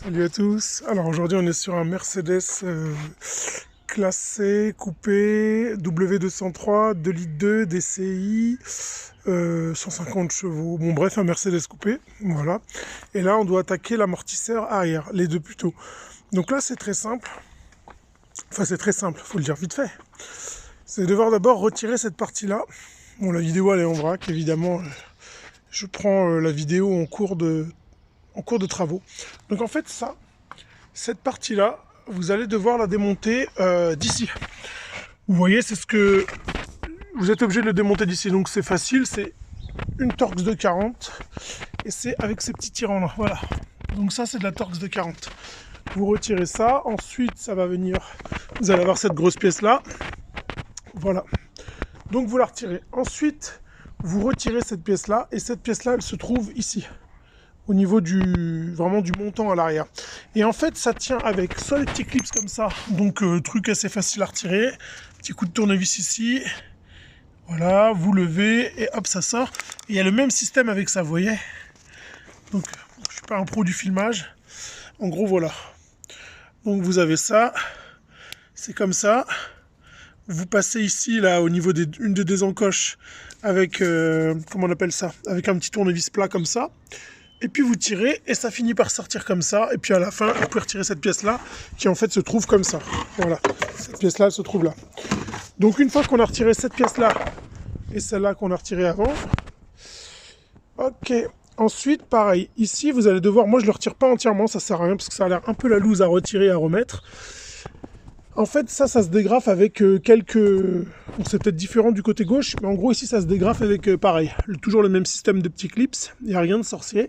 Salut à tous. Alors aujourd'hui on est sur un Mercedes classé, coupé, W203, 2 litres 2, DCI, 150 chevaux. Bon bref, un Mercedes coupé, voilà. Et là on doit attaquer l'amortisseur arrière, les deux plutôt. Donc là c'est très simple. Enfin c'est très simple, faut le dire vite fait. C'est devoir d'abord retirer cette partie-là. Bon la vidéo elle est en vrac, évidemment. Je prends la vidéo en cours de travaux. Donc en fait cette partie-là, vous allez devoir la démonter d'ici. Vous voyez, c'est ce que vous êtes obligé de le démonter d'ici. Donc c'est facile, c'est une Torx de 40 et c'est avec ces petits tirants là. Voilà. Donc ça c'est de la Torx de 40. Vous retirez ça, ensuite ça va venir. Vous allez avoir cette grosse pièce là. Voilà. Donc vous la retirez. Ensuite, vous retirez cette pièce là et cette pièce là elle se trouve ici. Au niveau vraiment du montant à l'arrière. Et en fait, ça tient avec soit les petits clips comme ça, donc truc assez facile à retirer, petit coup de tournevis ici, voilà, vous levez et hop, ça sort. Et il y a le même système avec ça, vous voyez. Donc, je suis pas un pro du filmage. En gros, voilà. Donc vous avez ça, c'est comme ça. Vous passez ici, là, au niveau d'une des encoches, avec, comment on appelle ça, avec un petit tournevis plat comme ça. Et puis vous tirez et ça finit par sortir comme ça. Et puis à la fin, vous pouvez retirer cette pièce-là qui en fait se trouve comme ça. Voilà, cette pièce-là, elle se trouve là. Donc une fois qu'on a retiré cette pièce-là et celle-là qu'on a retirée avant, ok. Ensuite, pareil, ici vous allez devoir, moi je ne le retire pas entièrement, ça sert à rien parce que ça a l'air un peu la loose à retirer et à remettre. En fait, ça se dégrafe avec quelques... Bon, c'est peut-être différent du côté gauche, mais en gros, ici, ça se dégrafe avec, pareil, toujours le même système de petits clips. Il n'y a rien de sorcier.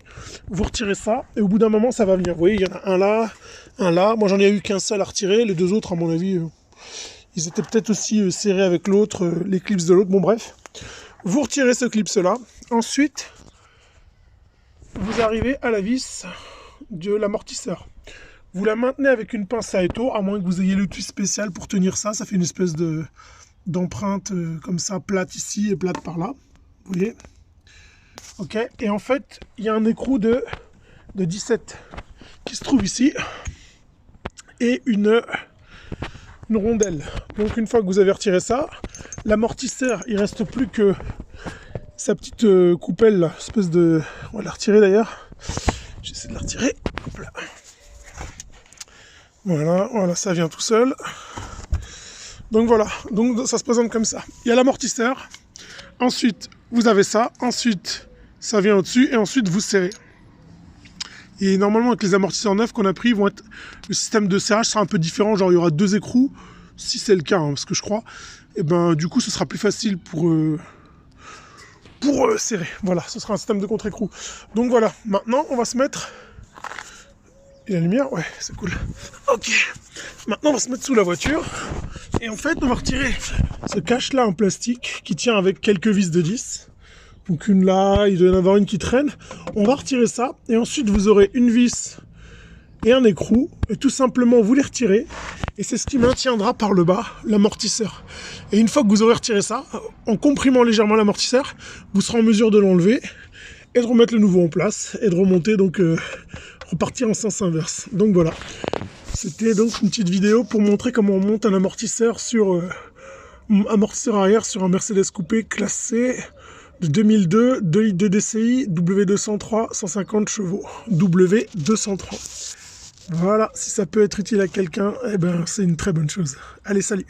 Vous retirez ça, et au bout d'un moment, ça va venir. Vous voyez, il y en a un là, un là. Moi, j'en ai eu qu'un seul à retirer. Les deux autres, à mon avis, ils étaient peut-être aussi serrés avec l'autre, les clips de l'autre. Bon, bref. Vous retirez ce clips-là. Ensuite, vous arrivez à la vis de l'amortisseur. Vous la maintenez avec une pince à étau, à moins que vous ayez l'outil spécial pour tenir ça. Ça fait une espèce d'empreinte comme ça, plate ici et plate par là. Vous voyez? Ok. Et en fait, il y a un écrou de 17 qui se trouve ici. Et une rondelle. Donc une fois que vous avez retiré ça, l'amortisseur, il reste plus que sa petite coupelle là. Espèce de... On va la retirer d'ailleurs. J'essaie de la retirer. Hop là. Voilà, ça vient tout seul. Donc voilà, donc ça se présente comme ça. Il y a l'amortisseur, ensuite vous avez ça, ensuite ça vient au-dessus et ensuite vous serrez. Et normalement avec les amortisseurs neufs qu'on a pris, le système de serrage sera un peu différent, genre il y aura deux écrous, si c'est le cas, hein, parce que je crois. Et ben du coup ce sera plus facile pour serrer. Voilà, ce sera un système de contre-écrou. Donc voilà, maintenant on va se mettre... Et la lumière, ouais, c'est cool. Ok, maintenant on va se mettre sous la voiture. Et en fait, on va retirer ce cache-là en plastique qui tient avec quelques vis de 10. Donc une là, il doit y en avoir une qui traîne. On va retirer ça. Et ensuite, vous aurez une vis et un écrou. Et tout simplement, vous les retirez. Et c'est ce qui maintiendra par le bas l'amortisseur. Et une fois que vous aurez retiré ça, en comprimant légèrement l'amortisseur, vous serez en mesure de l'enlever et de remettre le nouveau en place et de remonter, donc repartir en sens inverse. Donc voilà. C'était donc une petite vidéo pour montrer comment on monte un amortisseur amortisseur arrière sur un Mercedes coupé classé de 2002, 2 litres de DCI, W203, 150 chevaux, W203. Voilà, si ça peut être utile à quelqu'un, eh ben c'est une très bonne chose. Allez, salut!